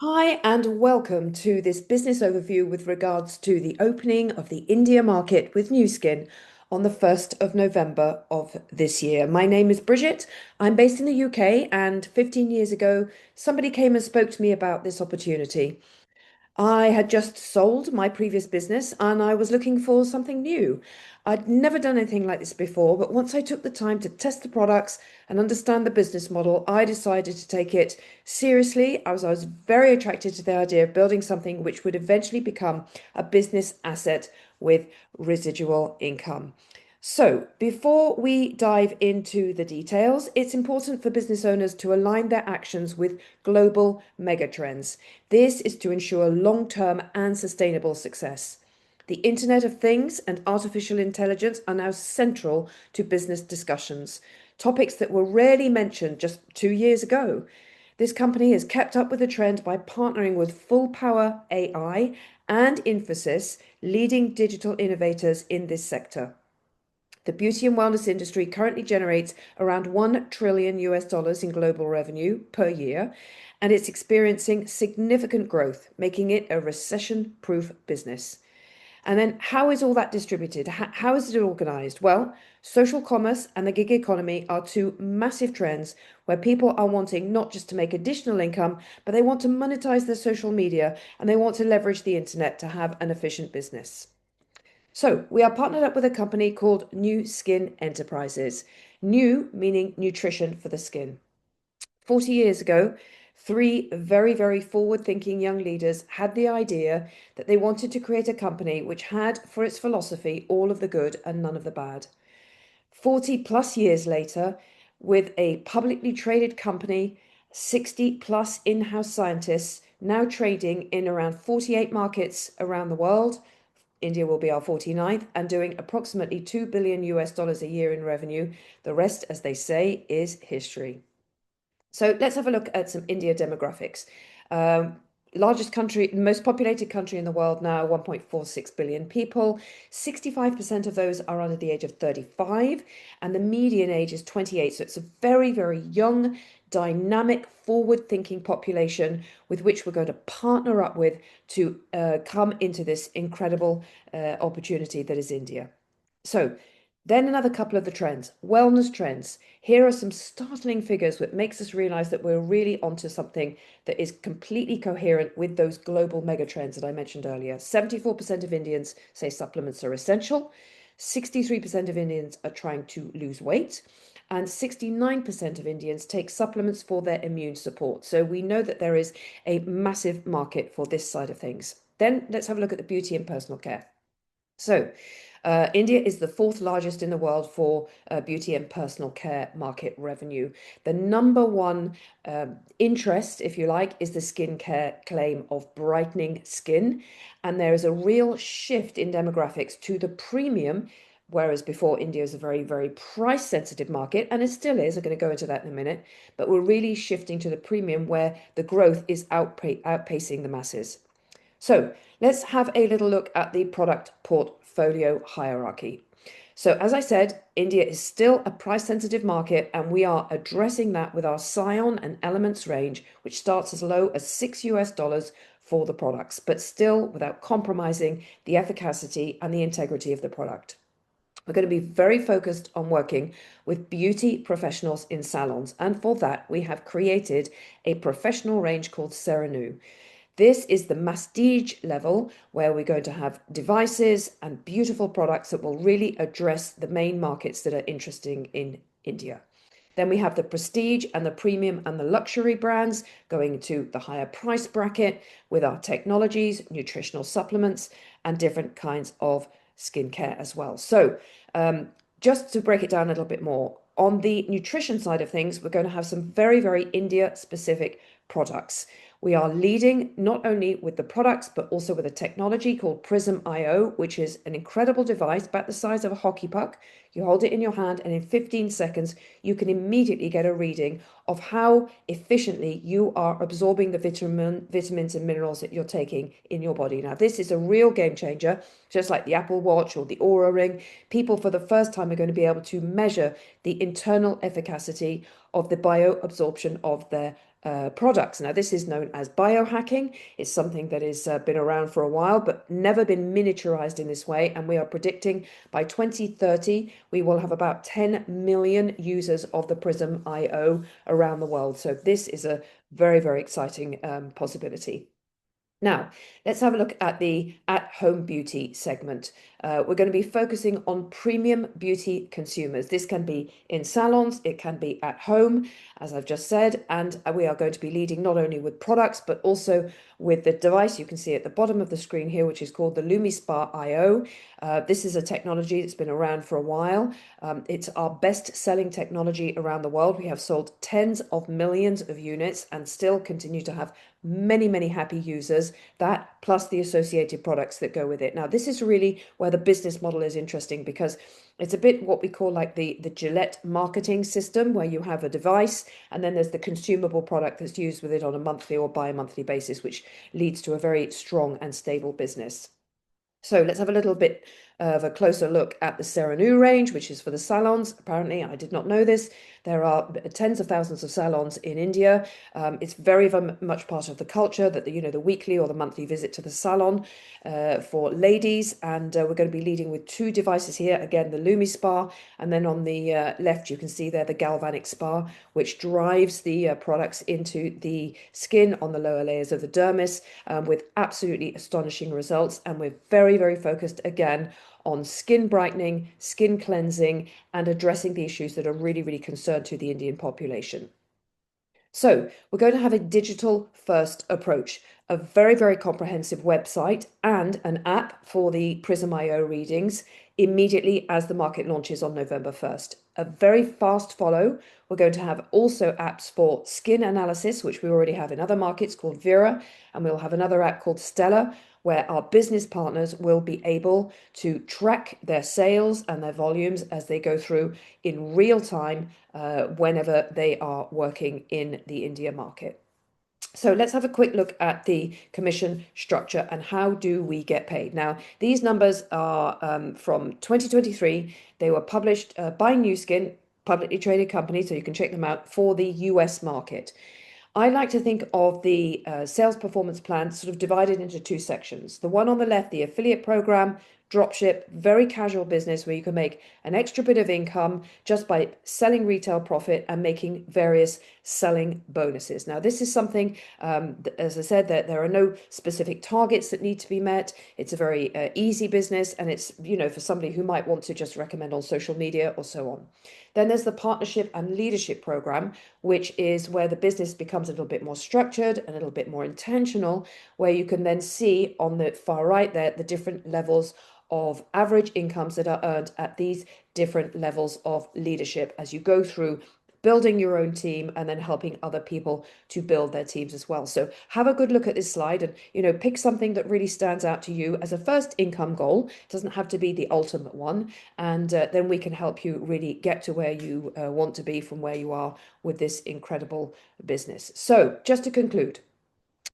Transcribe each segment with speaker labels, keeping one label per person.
Speaker 1: Hi, and welcome to this business overview with regards to the opening of the India market with New Skin on the 1st of November of this year. My name is Bridget. I'm based in the UK, and 15 years ago, somebody came and spoke to me about this opportunity. I had just sold my previous business and I was looking for something new. I'd never done anything like this before, but once I took the time to test the products and understand the business model, I decided to take it seriously. I was very attracted to the idea of building something which would eventually become a business asset with residual income. So, before we dive into the details, it's important for business owners to align their actions with global megatrends. This is to ensure long-term and sustainable success. The Internet of Things and artificial intelligence are now central to business discussions, topics that were rarely mentioned just 2 years ago. This company has kept up with the trend by partnering with full power AI and Infosys, leading digital innovators in this sector. The beauty and wellness industry currently generates around 1 trillion US dollars in global revenue per year, and it's experiencing significant growth, making it a recession-proof business. And then how is all that distributed? How is it organized? Well, social commerce and the gig economy are two massive trends where people are wanting not just to make additional income, but they want to monetize their social media and they want to leverage the internet to have an efficient business. So we are partnered up with a company called New Skin Enterprises. New meaning nutrition for the skin. 40 years ago, three very, very forward-thinking young leaders had the idea that they wanted to create a company which had for its philosophy all of the good and none of the bad. 40 plus years later, with a publicly traded company, 60 plus in-house scientists now trading in around 48 markets around the world. India will be our 49th and doing approximately 2 billion US dollars a year in revenue. The rest, as they say, is history. So let's have a look at some India demographics. Largest country, most populated country in the world now, 1.46 billion people. 65% of those are under the age of 35, and the median age is 28. So it's a very, very young, dynamic, forward-thinking population with which we're going to partner up with to come into this incredible opportunity that is India. So then another couple of the trends, wellness trends. Here are some startling figures that makes us realize that we're really onto something that is completely coherent with those global mega trends that I mentioned earlier. 74% of Indians say supplements are essential. 63% of Indians are trying to lose weight. And 69% of Indians take supplements for their immune support. So we know that there is a massive market for this side of things. Then let's have a look at the beauty and personal care. So, India is the fourth largest in the world for beauty and personal care market revenue. The number one interest, if you like, is the skincare claim of brightening skin. And there is a real shift in demographics to the premium, whereas before India is a very, very price sensitive market, and it still is. I'm going to go into that in a minute. But we're really shifting to the premium where the growth is outpacing the masses. So let's have a little look at the product portfolio hierarchy. So as I said, India is still a price-sensitive market, and we are addressing that with our Scion and Elements range, which starts as low as $6 for the products, but still without compromising the efficacy and the integrity of the product. We're going to be very focused on working with beauty professionals in salons, and for that we have created a professional range called Serenu. This is the prestige level where we're going to have devices and beautiful products that will really address the main markets that are interesting in India. Then we have the prestige and the premium and the luxury brands going to the higher price bracket with our technologies, nutritional supplements, and different kinds of skincare as well. So just to break it down a little bit more, on the nutrition side of things, we're going to have some very, very India specific products. We are leading not only with the products, but also with a technology called Prism IO, which is an incredible device about the size of a hockey puck. You hold it in your hand, and in 15 seconds, you can immediately get a reading of how efficiently you are absorbing the vitamins and minerals that you're taking in your body. Now, this is a real game changer, just like the Apple Watch or the Aura Ring. People, for the first time, are going to be able to measure the internal efficacy of the bioabsorption of their products. Now, this is known as biohacking. It's something that has been around for a while, but never been miniaturized in this way. And we are predicting by 2030, we will have about 10 million users of the Prism IO around the world. So this is a very, very exciting possibility. Now, let's have a look at the at-home beauty segment. We're going to be focusing on premium beauty consumers. This can be in salons, it can be at home, as I've just said, and we are going to be leading not only with products, but also with the device you can see at the bottom of the screen here, which is called the LumiSpa IO. This is a technology that's been around for a while. It's our best-selling technology around the world. We have sold tens of millions of units and still continue to have many, many happy users, that plus the associated products that go with it. Now, this is really where the business model is interesting because it's a bit what we call like the Gillette marketing system, where you have a device and then there's the consumable product that's used with it on a monthly or bi-monthly basis, which leads to a very strong and stable business. So let's have a little bit of a closer look at the Serenu range, which is for the salons. Apparently, I did not know this. There are tens of thousands of salons in India. It's very, very much part of the culture that the weekly or the monthly visit to the salon for ladies. And we're going to be leading with two devices here. Again, the Lumi Spa, and then on the left, you can see there the Galvanic Spa, which drives the products into the skin on the lower layers of the dermis with absolutely astonishing results. And we're very, very focused again on skin brightening, skin cleansing, and addressing the issues that are really, really concerned to the Indian population. So we're going to have a digital first approach, a very, very comprehensive website and an app for the Prism IO readings immediately as the market launches on November 1st. A very fast follow. We're going to have also apps for skin analysis, which we already have in other markets called Vera, and we'll have another app called Stella, where our business partners will be able to track their sales and their volumes as they go through in real time whenever they are working in the India market. So let's have a quick look at the commission structure and how do we get paid. Now, these numbers are from 2023. They were published by Nu Skin, publicly traded company, so you can check them out for the US market. I like to think of the sales performance plan sort of divided into two sections. The one on the left, the affiliate program, dropship, very casual business where you can make an extra bit of income just by selling retail profit and making various selling bonuses. Now, this is something, as I said, that there are no specific targets that need to be met. It's a very easy business, and it's, for somebody who might want to just recommend on social media or so on. Then there's the partnership and leadership program, which is where the business becomes a little bit more structured, a little bit more intentional, where you can then see on the far right there the different levels of average incomes that are earned at these different levels of leadership as you go through building your own team and then helping other people to build their teams as well. So have a good look at this slide and, pick something that really stands out to you as a first income goal. It doesn't have to be the ultimate one. And then we can help you really get to where you want to be from where you are with this incredible business. So just to conclude,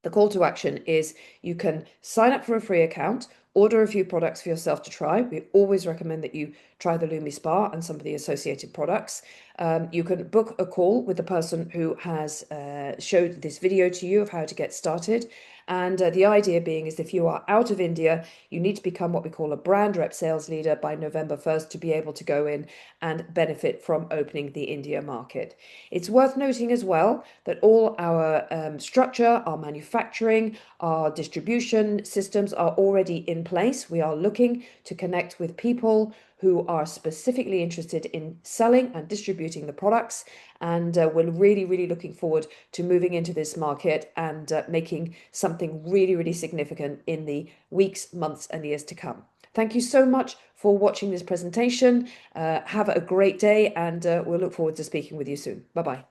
Speaker 1: the call to action is you can sign up for a free account, order a few products for yourself to try. We always recommend that you try the Lumi Spa and some of the associated products. You can book a call with the person who has showed this video to you of how to get started. And the idea being is if you are out of India, you need to become what we call a brand rep sales leader by November 1st to be able to go in and benefit from opening the India market. It's worth noting as well that all our structure, our manufacturing, our distribution systems are already in place. We are looking to connect with people who are specifically interested in selling and distributing the products. And we're really, really looking forward to moving into this market and making something really, really significant in the weeks, months, and years to come. Thank you so much for watching this presentation. Have a great day, and we'll look forward to speaking with you soon. Bye-bye.